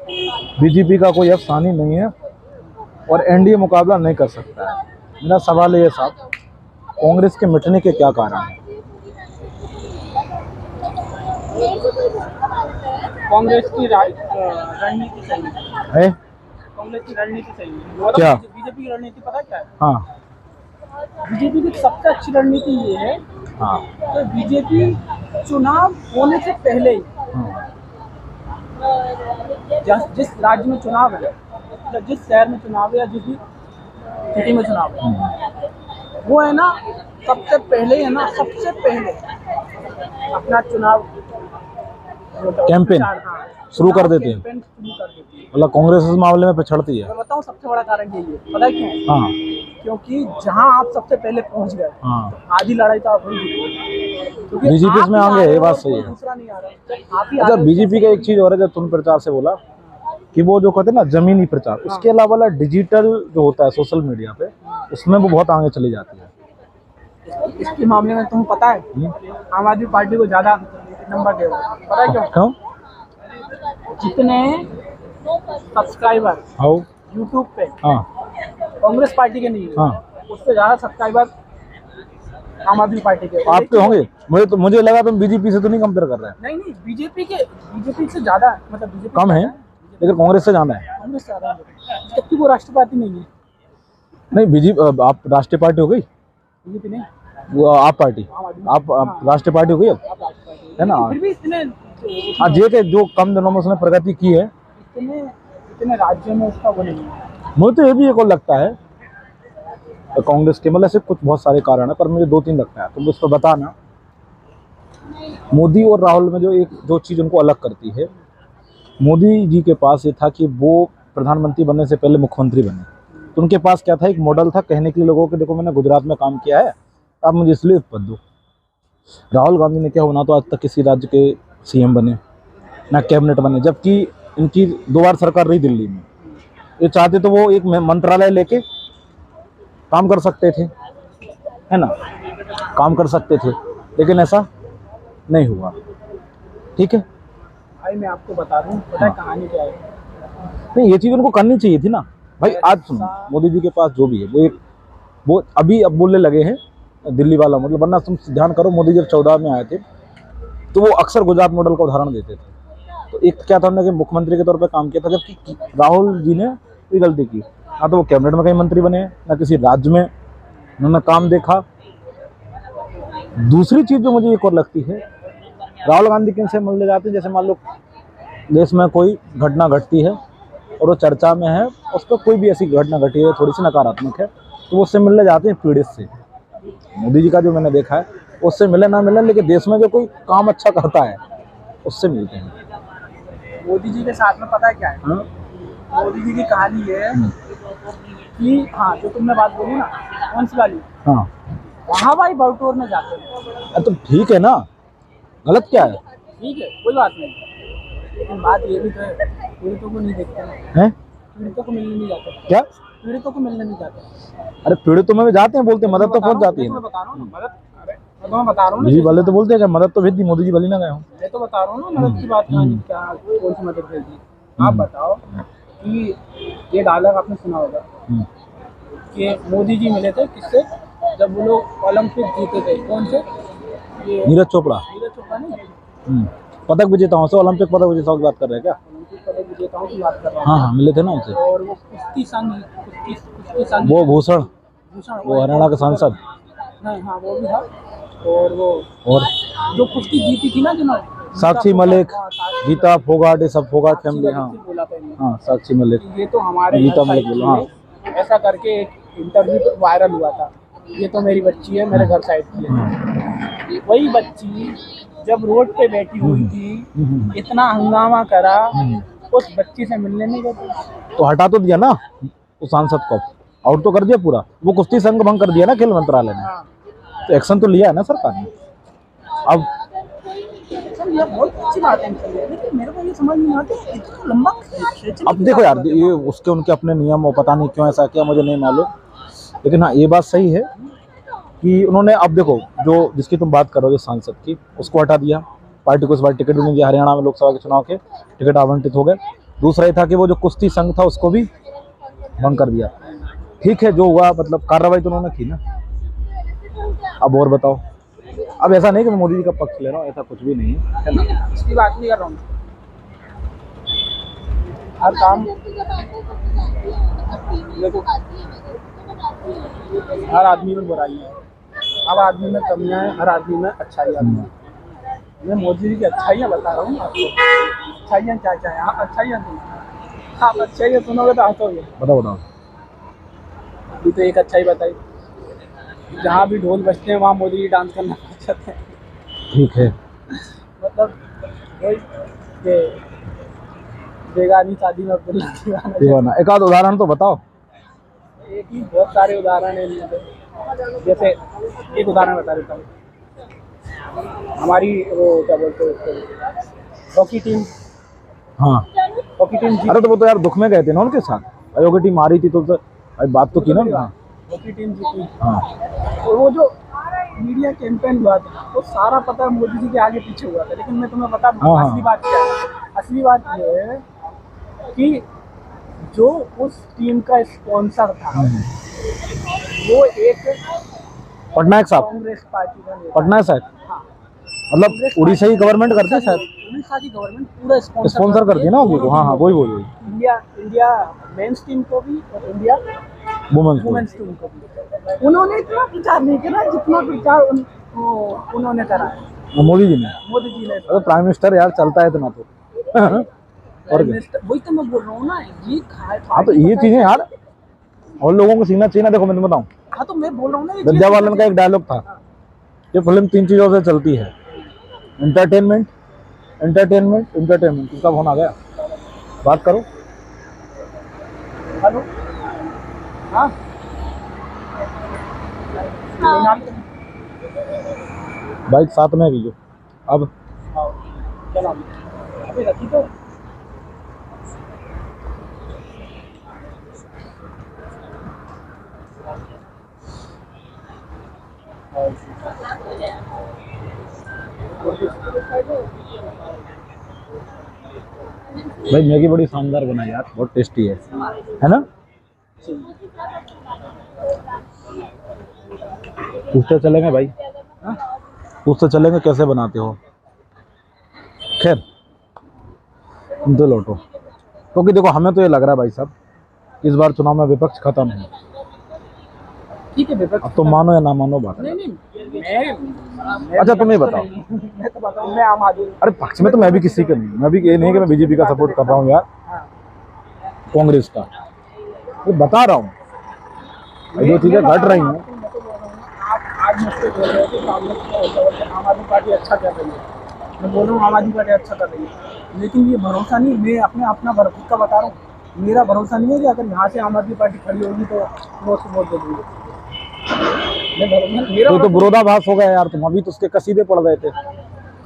BJP का कोई अफसानी नहीं है और एनडीए मुकाबला नहीं कर सकता है। मेरा सवाल ये साहब, कांग्रेस के मिटने के क्या कारण हैं? कांग्रेस की रणनीति सही है? कांग्रेस की रणनीति सही है। क्या? बीजेपी की रणनीति पता क्या है? हाँ बीजेपी की सबसे अच्छी रणनीति ये है हाँ कि बीजेपी चुनाव होने से पहले ही हाँ जिस राज्य में चुनाव है या जिस शहर में चुनाव है या जिस भी सिटी में चुनाव है, वो है ना सबसे पहले अपना चुनाव कैंपेन शुरू कर देते हैं। मतलब कांग्रेस इस मामले में पिछड़ती है। मैं बताऊं सबसे बड़ा कारण यही है, पता है क्यों? हाँ क्योंकि जहां आप सबसे पहले पहुंच गए, हाँ तो आधी लड़ाई तो आप वहीं जीते। बीजेपी इसमें आगे, ये बात सही है। दूसरा नहीं आ रहा। आप ही अच्छा, बीजेपी का एक चीज और है, जब तुम प्रचार से बोला कि वो जो कहते हैं ना जमीनी प्रचार, उसके अलावा वाला डिजिटल जो होता है सोशल मीडिया पे, उसमें वो बहुत आगे चली जाती है। इसके मामले में तुम्हें पता है आम आदमी पार्टी को ज्यादा नंबर दे रहा है। पता है क्यों? जितने सब्सक्राइबर आओ यूट्यूब पे हाँ कांग्रेस पार्टी के नहीं है, हाँ उससे ज्यादा सब्सक्राइबर आम आदमी पार्टी के। आपके होंगे। मुझे लगा तुम बीजेपी से तो नहीं कंपेयर कर रहे हैं। नहीं, बीजेपी से ज्यादा है, मतलब बीजेपी कम है लेकिन कांग्रेस से ज्यादा है। कांग्रेस से ज्यादा है, जबकि वो राष्ट्रवादी नहीं है। नहीं, बीजेपी आप राष्ट्रीय पार्टी हो गई, बीजेपी नहीं, वो आप पार्टी, आप राष्ट्रीय पार्टी हो गई अब, आप राष्ट्रवादी है ना? फिर भी इतने हाँ, जो कम दिनों में उसने प्रगति की है, इतने राज्यों में उसका वो नहीं है। मुझे तो ये भी एक और लगता है कांग्रेस के, मतलब से कुछ बहुत सारे कारण है, पर मुझे 2-3 लगता है, तुम उस पर बताना। मोदी और राहुल में जो चीज़ उनको अलग करती है, मोदी जी के पास ये था कि वो प्रधानमंत्री बनने से पहले मुख्यमंत्री बने, तो उनके पास क्या था, एक मॉडल था कहने के लिए लोगों के, देखो मैंने गुजरात में काम किया है, आप मुझे इसलिए पद दो। राहुल गांधी ने क्या होना, तो आज तक किसी राज्य के सीएम बने ना कैबिनेट बने, जबकि इनकी 2 बार सरकार रही दिल्ली में। ये चाहते तो वो एक मंत्रालय लेके काम कर सकते थे, है ना, काम कर सकते थे, लेकिन ऐसा नहीं हुआ। ठीक है भाई मैं आपको बता दूं, पता है कहानी क्या है? नहीं, ये चीज़ उनको करनी चाहिए थी ना भाई। आज सुनो, मोदी जी के पास जो भी है वो अभी अब बोलने लगे हैं दिल्ली वाला मॉडल, वरना तुम ध्यान करो, मोदी जब 14 में आए थे तो वो अक्सर गुजरात मॉडल का उदाहरण देते थे। तो एक क्या था, उन्होंने मुख्यमंत्री के तौर पे काम किया था, जबकि राहुल जी ने कोई गलती की, ना तो वो कैबिनेट में कहीं मंत्री बने, ना किसी राज्य में उन्होंने काम देखा। दूसरी चीज़ जो मुझे एक और लगती है, राहुल गांधी किन से मिलने जाते हैं, जैसे मान लो देश में कोई घटना घटती है और वो चर्चा में है, उस पर कोई भी ऐसी घटना घटी है थोड़ी सी नकारात्मक है, तो वो उससे मिलने जाते हैं पीड़ित से। मोदी जी का जो मैंने देखा है, उससे मिले ना मिले, लेकिन देश में जो कोई काम अच्छा करता है उससे मिलते हैं। मोदी जी के साथ में पता है क्या है? मोदी जी की कहानी है कि हाँ, जो तुमने बात बोली ना, कौन सी वाली? हाँ, वहाँ भाई बरटोर में जाते हैं। तो ठीक है ना, गलत क्या है? ठीक है, कोई बात नहीं, लेकिन बात ये भी तो है, पीड़ितों को नहीं देखते हैं? पीड़ितों को मिलने नहीं जाते। क्या? पीड़ितों को मिलने नहीं जाते। अरे पीड़ितों में भी जाते हैं, बोलते हैं मदद तो पहुंच जाती है। मैं बता रहा हूँ ना, मदद, मैं तुम्हें बता रहा हूँ जी वाले तो बोलते हैं कि मदद तो भेज दी, मोदी जी वाली ना गए हो। मैं तो बता रहा हूँ ना मदद की बात, क्या कौन सी मदद भेज दी? आप बताओ कि ये डायलॉग आपने सुना होगा कि मोदी जी मिले थे किससे, जब वो लोग ओलंपिक जीते थे, कौन से? ये नीरज चोपड़ा नहीं, पदक विजेताओं से, ओलंपिक पदक विजेताओं की बात कर रहे हैं क्या? ओलंपिक पदक विजेताओं की बात कर रहा हूँ। हाँ हाँ, मिले थे ना उनसे। और वो कुश्ती संघ वो भूषण, वो हरियाणा के सांसद। नहीं, हाँ वो भी था। और वो और जो कुश्ती जीती थी ना, जिन्होंने साक्षी मलिक, गीता फोगाट, ये सब फोगाट फैमिली। हाँ हाँ, साक्षी मलिक, ये तो हमारे गीता मलिक बोला। हाँ, ऐसा करके एक इंटरव्यू वायरल हुआ था, ये तो मेरी बच्ची है, मेरे घर साइड की है। वही बच्ची जब रोड पे बैठी हुई थी, इतना हंगामा करा, उस बच्ची से मिलने नहीं गए, तो हटा तो दिया ना उस सांसद को, आउट तो कर दिया पूरा। वो कुश्ती संघ भंग कर दिया ना खेल मंत्रालय ने, तो एक्शन तो लिया है ना सरकार ने। अब ये बहुत अच्छी बात है, लेकिन मेरे को ये समझ नहीं आता इतना लंबा। अब देखो यार, ये उसके उनके अपने नियम, और पता नहीं क्यों ऐसा किया, मुझे नहीं मालूम, लेकिन हाँ ये बात सही है कि उन्होंने, अब देखो जो जिसकी तुम बात कर रहे हो, जो सांसद की, उसको हटा दिया, पार्टी को इस बार टिकट भी नहीं दिया। हरियाणा में लोकसभा के चुनाव के टिकट आवंटित हो गए, दूसरा ये था कि वो जो कुश्ती संघ था उसको भी भंग कर दिया। ठीक है, जो हुआ मतलब कार्रवाई तो उन्होंने की ना। अब और बताओ। अब ऐसा नहीं कि मैं मोदी जी का पक्ष ले रहा हूँ, ऐसा कुछ भी नहीं है ना। इसकी बात नहीं कर रहा हूँ। हर काम देखो, हर आदमी में बुराई है, हर आदमी में कमियां हैं, हर आदमी में अच्छाइयाँ हैं। मैं मोदी जी की अच्छाइयाँ बता रहा हूँ आपको। अच्छाइयाँ क्या क्या है? आप अच्छाइयाँ सुनो, आप अच्छाइयाँ सुनोगे तो हंसोगे। बताओ बताओ। ये तो एक अच्छाई बताई, जहाँ भी ढोल बजते हैं वहाँ मोदी जी डांस करना चाहते हैं। ठीक है। मतलब वही कि बेगानी शादी में अब्दुल्ला दीवाना। दीवाना, एक आध उदाहरण तो बताओ। एक ही, बहुत सारे उदाहरण हैं इनमें तो। जैसे एक उदाहरण बता देता हूँ, हमारी वो क्या बोलते हैं उसको, हॉकी टीम। हाँ, हॉकी टीम अरे तो वो तो यार दुख में गए थे ना उनके साथ, अयोग्य टीम आ रही थी तो अभी बात तो की ना। हाँ हॉकी टीम जीती। हाँ। और वो जो मीडिया कैंपेन हुआ था वो सारा पता मोदी जी के आगे पीछे हुआ था। लेकिन मैं तुम्हें बता दूं, हाँ। असली बात क्या है? असली बात ये है कि जो उस टीम का स्पॉन्सर था वो एक पटनायक साहब, कांग्रेस पार्टी का नेता। पटनायक साहब हाँ, मतलब उड़ीसा की गवर्नमेंट करती है शायद, उड़ीसा की गवर्नमेंट पूरा स्पॉन्सर करती है ना उनको। हाँ हाँ, वही वही इंडिया मेंस टीम को भी और इंडिया वुमेन्स वुमेन्स टीम को भी। उन्होंने इतना प्रचार नहीं करा जितना प्रचार उन्होंने करा है मोदी जी ने। मोदी जी ने। अरे प्राइम मिनिस्टर यार चलता है इतना तो। और क्या? वही तो मैं बोल रहा हूँ ना, ये हाँ तो ये चीजें यार और लोगों को सीखना चाहिए ना। देखो मैं तुम्हें बताऊँ, हाँ तो मैं बोल रहा हूँ ना, विद्या बालन का एक डायलॉग था, ये फिल्म 3 चीजों से चलती है, एंटरटेनमेंट एंटरटेनमेंट एंटरटेनमेंट। किसका फोन आ गया? बात करो। हेलो, हाँ बाइक साथ में भी जो अब चलो अभी रखी तो। भाई मैगी बड़ी शानदार बनाई यार, बहुत टेस्टी है ना। पूछते चलेंगे भाई, पूछते चलेंगे कैसे बनाते हो। खैर तुम तो लौटो, क्योंकि देखो हमें तो ये लग रहा है भाई साहब इस बार चुनाव में विपक्ष खत्म है। ठीक है विपक्ष, अब तो मानो या ना मानो बात है। नहीं मैं अच्छा तुम ये बताओ। मैं तो बताऊँ, मैं आम आदमी। अरे पक्ष में तो मैं भी किसी का नहीं, मैं भी ये नहीं कि मैं बीजेपी का सपोर्ट कर रहा हूँ यार, कांग्रेस का, ये बता रहा हूँ जो चीजें घट रही हैं। आप आज मुझसे बोल रहे हो कि कांग्रेस आम आदमी पार्टी अच्छा कर रही है। मैं बोल रहा हूँ आम आदमी पार्टी अच्छा कर रही है, लेकिन ये भरोसा नहीं। मैं अपना भरोसा का बता रहा हूँ, मेरा भरोसा नहीं है कि अगर यहाँ से आम आदमी पार्टी खड़ी होगी तो वो उसको वोट दे देंगे। तो विरोधाभास हो गया यार, तुम अभी तो उसके कसीदे पड़ रहे थे।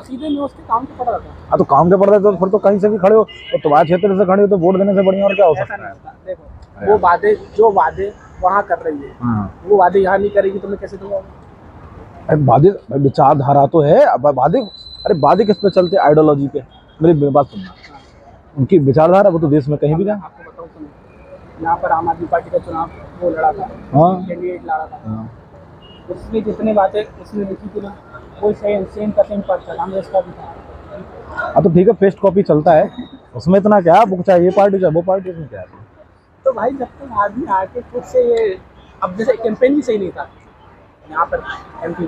सीधे मैं उसके काम पे पड़ रहा था। हाँ तो काम के पड़ रहे थे तो फिर तो कहीं से भी खड़े हो, तो तुम्हारे क्षेत्र से खड़े हो तो वोट देने से बढ़िया और क्या हो सकता है। देखो वो वादे, जो वादे वहाँ कर रही है वो वादे यहाँ नहीं करेगी तो मैं कैसे दूंगा? अरे वादे विचारधारा तो है, अब वादे, अरे वादे किस पे चलते? आइडियोलॉजी पे। मेरी बात सुनना, उनकी विचारधारा वो तो देश में कहीं भी जाए। आपको बताऊँ सुनो, यहाँ पर आम आदमी पार्टी का चुनाव वो लड़ा था, कैंडिडेट लड़ा था, उसमें जितने बातें उसने लिखी थी ना वो सेम का सेम पद था, कांग्रेस का भी था। हाँ तो ठीक है, पेस्ट कॉपी चलता है, उसमें इतना क्या बुक चाहिए, ये पार्टी चाहे वो पार्टी, उसमें क्या है। तो भाई जब तक आदमी आके खुद से ये, अब जैसे कैंपेन भी सही नहीं था यहाँ पर एमपी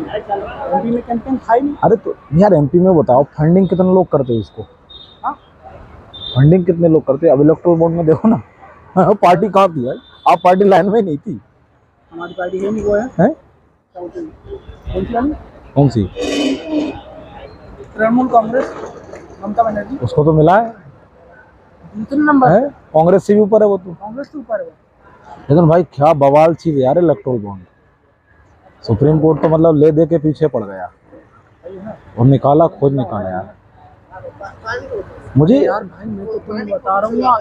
में कैंपेन था ही नहीं। अरे तो यार एमपी में बताओ फंडिंग कितने लोग करते हैं इसको? हाँ फंडिंग कितने लोग करते हैं? अब इलेक्टोरल बॉन्ड में देखो ना, पार्टी कहाँ थी भाई? आप पार्टी लाइन में नहीं थी। हमारी पार्टी है नहीं, वो है कौन सी? तृणमूल कांग्रेस, ममता बनर्जी, उसको तो मिला है दूसरे नंबर है, कांग्रेस से भी ऊपर है वो तो। कांग्रेस से ऊपर है। लेकिन भाई क्या बवाल चीज यार इलेक्टोरल बॉन्ड, सुप्रीम कोर्ट तो मतलब ले दे के पीछे पड़ गया और निकाला, खोज निकाला यार। मुझे यार भाई मैं तो तुम्हें बता रहा हूँ ना,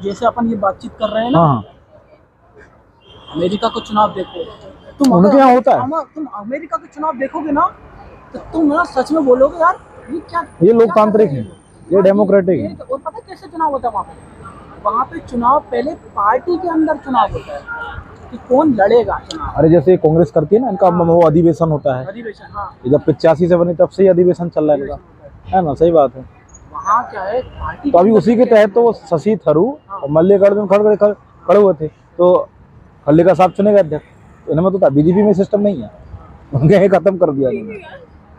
जैसे अपन ये बातचीत कर रहे हैं ना, हाँ अमेरिका का चुनाव देखो तुम, उनके यहाँ होता है। तुम अमेरिका का चुनाव देखोगे ना तो तुम ना सच में बोलोगे यार ये क्या, ये लोकतांत्रिक है, ये डेमोक्रेटिक है। और पता है कैसे चुनाव चुनाव होता है वहाँ पे चुनाव पहले पार्टी के अंदर चुनाव होता है कि कौन लड़ेगा चुनाव। अरे जैसे कांग्रेस करती है ना, इनका वो अधिवेशन होता है, अधिवेशन, हाँ, ये जब 85 से बनी तब से ही अधिवेशन चल रहा है इनका, है ना, सही बात है। वहाँ क्या है पार्टी तो अभी उसी के तहत तो शशि थरूर और मल्लिकार्जुन खड़े हुए थे, तो खल्लिका साहब चुने गए अध्यक्ष। तो इनमें तो बीजेपी में सिस्टम नहीं है, उनके खत्म कर दिया इन्होंने।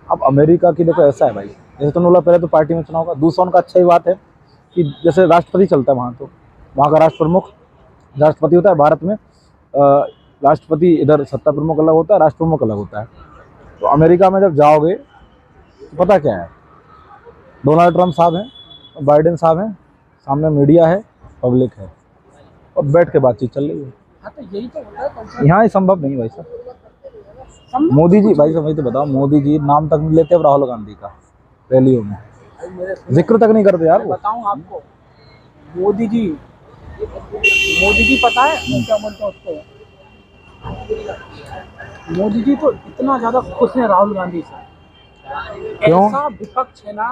अब अमेरिका की देखो ऐसा है भाई, जैसे तुमने बोला पहले तो पार्टी में चुनाव होगा, दूसरा उनका अच्छा ही बात है कि जैसे राष्ट्रपति चलता है वहाँ, तो वहाँ का राष्ट्र प्रमुख राष्ट्रपति होता है। भारत में राष्ट्रपति इधर सत्ता प्रमुख अलग होता है, राष्ट्र प्रमुख अलग होता है। तो अमेरिका में जब जाओगे तो पता क्या है, डोनाल्ड ट्रंप साहब हैं, बाइडेन साहब हैं, सामने मीडिया है, पब्लिक है, और बैठ के बातचीत चल रही है। हाँ, तो यही तो होता है। यहाँ ही संभव नहीं भाई साहब। मोदी जी, भाई साहब वही तो बताओ, मोदी जी नाम तक नहीं लेते अब राहुल गांधी का रैलियों में, जिक्र तक नहीं करते यार। बताऊं आपको, मोदी जी पता है क्या बोलते हैं उसको, मोदी जी तो इतना ज्यादा खुश हैं राहुल गांधी से। क्यों? ऐसा विपक्ष है ना,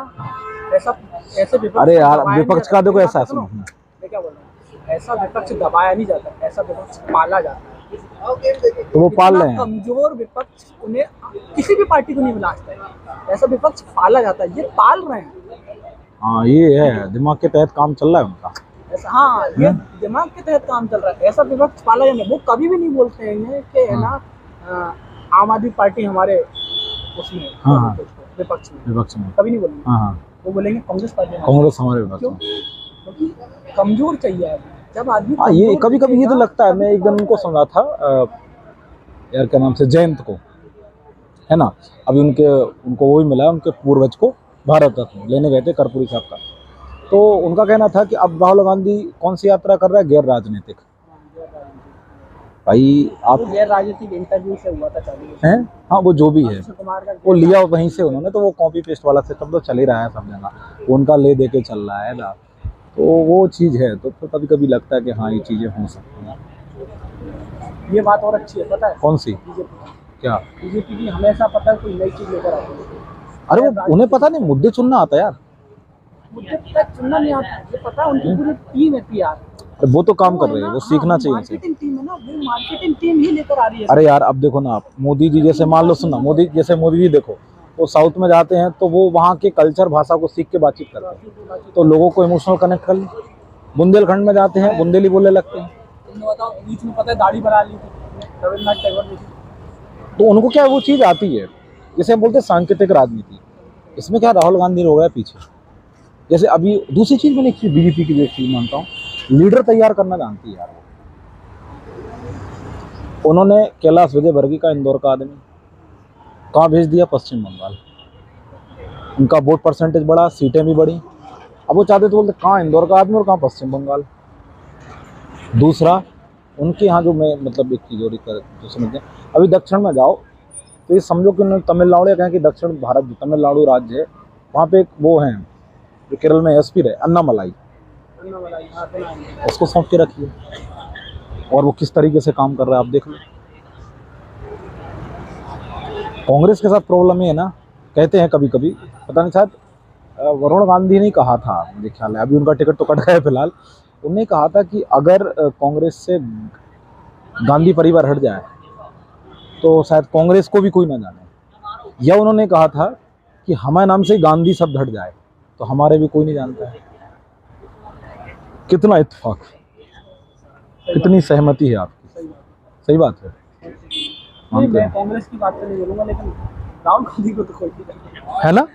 ऐसे विपक्ष, अरे यार विपक्ष का देखो ऐसा है, मैं क्या बोल रहा हूँ, ऐसा विपक्ष दबाया नहीं जाता, ऐसा विपक्ष पाला जाता है। तो वो पाल रहे हैं। कमजोर विपक्ष उन्हें किसी भी पार्टी को नहीं बनाता है, ऐसा विपक्ष पाला जाता है, ये पाल रहे हैं। हाँ ये है, दिमाग के तहत काम चल रहा है उनका ऐसा, हाँ ये दिमाग के तहत काम चल रहा है, ऐसा विपक्ष पाला जाता है। वो कभी भी नहीं बोलते हैं कि है ना आम आदमी पार्टी हमारे उसमें, हाँ, विपक्ष में कभी नहीं बोलेंगे। हाँ, वो बोलेंगे कांग्रेस पार्टी, कांग्रेस हमारे विपक्ष में, क्योंकि कमजोर चाहिए जब आदमी। हाँ ये कभी कभी ये तो लगता है, मैं एक दिन उनको सुना था यार क्या नाम से, जयंत को, है ना, अभी उनको वही मिला, उनके पूर्वज को भारत रत्न लेने गए थे कर्पूरी साहब का। तो उनका कहना था कि अब राहुल गांधी कौन सी यात्रा कर रहा है, गैर राजनीतिक। भाई आप गैर राजनीतिक इंटरव्यू से हुआ था चालू हैं, हाँ वो जो भी है वो वो लिया वहीं से उन्होंने, तो वो कॉपी पेस्ट वाला सिस्टम तो चल ही रहा है सब जगह, उनका ले दे के चल रहा है ना, तो वो चीज़ है। तो कभी कभी लगता है कि हाँ ये चीज़ें हो सकती हैं। ये बात और अच्छी है, पता है कौन सी? बीजेपी क्या? बीजेपी की हमेशा पता है कोई नई चीज लेकर आती है। अरे वो उन्हें पता नहीं, मुद्दे चुनना आता है यार, मुझे पता चुनना नहीं आता, ये पता है उनकी पूरी टीम है पीआर, अरे वो तो काम कर रहे हैं, वो सीखना चाहिए उनसे। मार्केटिंग टीम है ना, वो मार्केटिंग टीम ही लेकर आ रही है। अरे यार अब देखो ना आप, मोदी जी जैसे मान लो, सुनना, मोदी जी देखो, वो साउथ में जाते हैं तो वो वहाँ के कल्चर भाषा को सीख के बातचीत करते हैं, तो लोगों को इमोशनल कनेक्ट कर ले। बुंदेलखंड में जाते हैं, बुंदेली बोलने लगते हैं। तुमने बताओ, बीच में पता है दाढ़ी बना ली थी रविन्द्रनाथ टैगोर जी, तो उनको क्या वो चीज़ आती है, जैसे हम बोलते हैं सांकेतिक राजनीति, इसमें क्या राहुल गांधी हो गया पीछे। जैसे अभी दूसरी चीज़ मैंने बीजेपी की जो चीज़ मानता हूँ, लीडर तैयार करना जानती है यार। उन्होंने कैलाश विजयवर्गीय का, इंदौर का आदमी, कहाँ भेज दिया? पश्चिम बंगाल। उनका वोट परसेंटेज बढ़ा, सीटें भी बढ़ी। अब वो चाहते तो बोलते कहाँ इंदौर का आदमी और कहाँ पश्चिम बंगाल। दूसरा उनके यहाँ जो मैं मतलब एक चीज़ और जो समझते हैं, अभी दक्षिण में जाओ तो ये समझो कि उन्होंने तमिलनाडु, या कहें कि दक्षिण भारत जो तमिलनाडु राज्य है, वहाँ पे एक वो है जो केरल में एसपी रहे, अन्नामलाई, उसको सौंप के रखिए, और वो किस तरीके से काम कर रहा है आप देख लो। कांग्रेस के साथ प्रॉब्लम ये है ना, कहते हैं कभी कभी, पता नहीं, शायद वरुण गांधी ने कहा था, मुझे ख्याल है, अभी उनका टिकट तो कट गया है फिलहाल, उन्होंने कहा था कि अगर कांग्रेस से गांधी परिवार हट जाए तो शायद कांग्रेस को भी कोई ना जाने, या उन्होंने कहा था कि हमारे नाम से गांधी शब्द हट जाए तो हमारे भी कोई नहीं जानता है। कितना इत्तेफाक, कितनी सहमति है आपकी, सही बात है। मैं कांग्रेस की बात तो नहीं बोलूंगा, लेकिन राहुल गांधी को तो कोई नहीं है ना,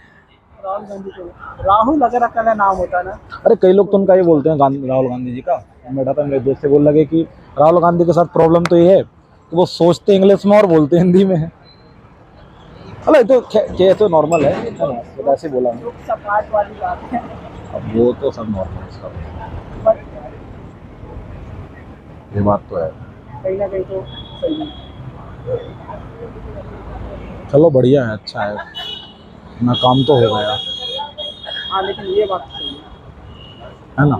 राहुल गांधी को, राहुल अगर अकेला नाम होता ना। अरे कई लोग तो उनका ये बोलते हैं राहुल गांधी जी का, बैठा था मेरे दोस्त से बोल लगे कि राहुल गांधी के साथ प्रॉब्लम तो ये है कि वो सोचते इंग्लिश में और बोलते हिंदी में है। अरे तो क्या तो नॉर्मल है ना, तो ऐसे बोला मैं, सपाट वाली बात है, अब वो तो सब नॉर्मल है इसका, बट ये बात तो है। कहीं ना कहीं तो सही है। चलो बढ़िया है, अच्छा है, अपना काम तो हो गया। हाँ लेकिन ये बात सही है ना,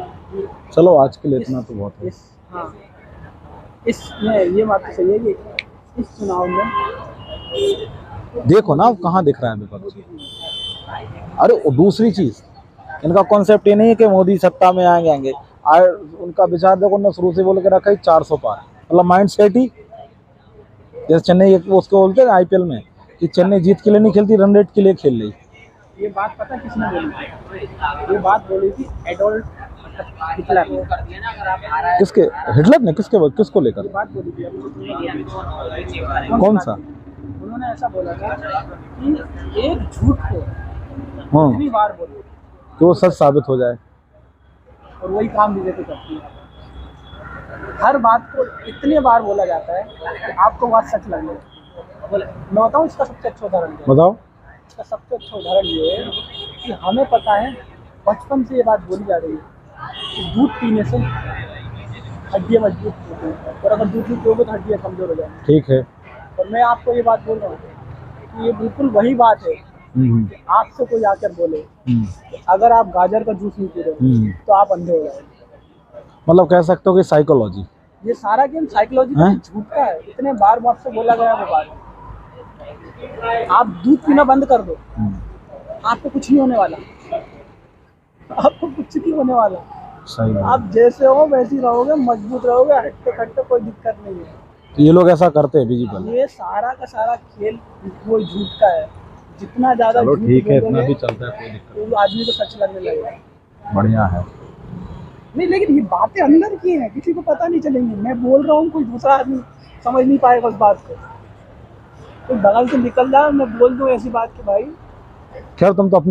चलो आज के लिए इतना तो बहुत है। हाँ इसमें ये बात तो सही है कि इस चुनाव में देखो ना अब कहाँ दिख रहा है विपक्ष। अरे दूसरी चीज, इनका कॉन्सेप्ट ये नहीं है कि मोदी सत्ता में आएंगे। उनका विचार देखो ना, शुरू से बोल के रखा है 400 पार, मतलब माइंड सेट ही जैसे चेन्नई उसको बोलते हैं आईपीएल में कि चेन्नई जीत के लिए नहीं खेलती, रन रेट के लिए खेल रही। ये बात पता किसने बोली थी? ये बात बोली थी एडोल्फ हिटलर ने। किसके? हिटलर ने? किसको लेकर? ये बात बोली थी कौन सा? उन्होंने ऐसा बोला था कि एक झूठ को हाँ, इतनी बार बोलो कि वो सच साबित हो जाए। और वही काम बीजेपी करती है। हर बात को इतने बार बोला जाता है कि आपको बात सच लगने लगे। मैं बताऊँ इसका सबसे अच्छा उदाहरण क्या है? बताओ। इसका सबसे अच्छा उदाहरण ये है कि हमें पता है, बचपन से ये बात बोली जा रही है कि दूध पीने से हड्डियाँ मजबूत होती हैं, और अगर दूध नहीं पियोगे तो हड्डियाँ कमज़ोर हो जाएंगी। ठीक है। और मैं आपको ये बात बोल रहा हूँ कि ये बिल्कुल वही बात है कि आपसे कोई आकर बोले कि अगर आप गाजर का जूस नहीं पी रहे तो आप अंधे हो जाएंगे। मतलब कह सकते हो कि साइकोलॉजी, ये सारा गेम साइकोलॉजी का झूठ का है। इतने बार आपसे बोला गया वो बात। आप दूध पीना बंद कर दो, आपको कुछ नहीं होने वाला, आपको कुछ नहीं होने वाला। सही है। आप जैसे हो वैसे ही रहोगे, मजबूत रहोगे, हटते खटते कोई दिक्कत नहीं है। तो ये लोग ऐसा करते हैं बीजेपी। ये सारा का सारा खेल वो झूठ का है। जितना ज्यादा चलो झूठ ठीक है, इतना बोलोगे, भी चलता है, कोई दिक्कत तो आदमी को सच लगने लगेगा। बढ़िया है। नहीं, लेकिन ये बातें अंदर की हैं, किसी को पता नहीं चलेंगी। मैं बोल रहा हूँ, कोई दूसरा आदमी समझ नहीं पाएगा उस बात को। कोई बगल से निकल जाए, मैं बोल दूँ ऐसी बात कि भाई खैर तुम तो अपनी